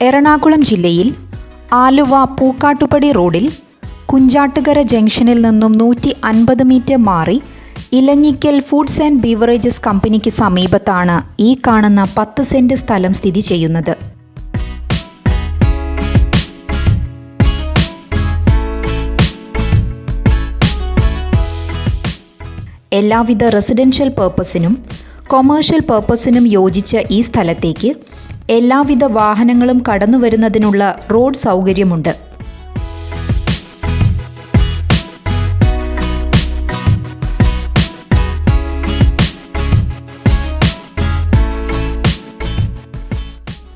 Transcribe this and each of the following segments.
എറണാകുളം ജില്ലയിൽ ആലുവ പൂക്കാട്ടുപടി റോഡിൽ കുഞ്ചാട്ടുകര ജംഗ്ഷനിൽ നിന്നും 150 മീറ്റർ മാറി ഇലഞ്ഞിക്കൽ ഫുഡ്സ് ആൻഡ് ബീവറേജസ് കമ്പനിക്ക് സമീപത്താണ് ഈ കാണുന്ന 10 സെന്റ് സ്ഥലം സ്ഥിതി ചെയ്യുന്നത്. എല്ലാവിധ റെസിഡൻഷ്യൽ പർപ്പസിനും കൊമേഴ്ഷ്യൽ പർപ്പസിനും യോജിച്ച ഈ സ്ഥലത്തേക്ക് എല്ലാവിധ വാഹനങ്ങളും കടന്നുവരുന്നതിനുള്ള റോഡ് സൗകര്യമുണ്ട്.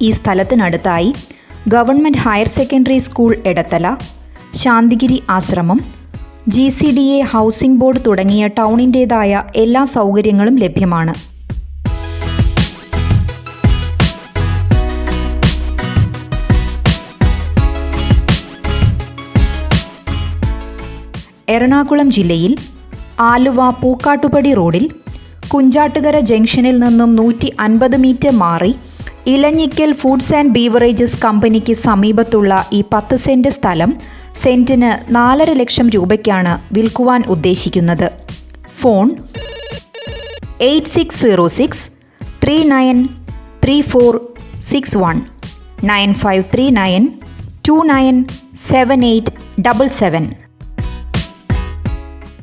ഈ സ്ഥലത്തിനടുത്തായി government higher secondary school Edathala, Shantigiri ആശ്രമം, gcda ഹൗസിംഗ് ബോർഡ് തുടങ്ങിയ ടൗണിൻ്റേതായ എല്ലാ സൗകര്യങ്ങളും ലഭ്യമാണ്. എറണാകുളം ജില്ലയിൽ ആലുവ പൂക്കാട്ടുപടി റോഡിൽ കുഞ്ചാട്ടുകര ജംഗ്ഷനിൽ നിന്നും 150 മീറ്റർ മാറി ഇലഞ്ഞിക്കൽ ഫുഡ്സ് ആൻഡ് ബീവറേജസ് കമ്പനിക്ക് സമീപത്തുള്ള ഈ 10 സെന്റ് സ്ഥലം സെന്റിന് 4.5 ലക്ഷം രൂപയ്ക്കാണ് വിൽക്കുവാൻ ഉദ്ദേശിക്കുന്നത്. ഫോൺ 8606 393461 9539 297877.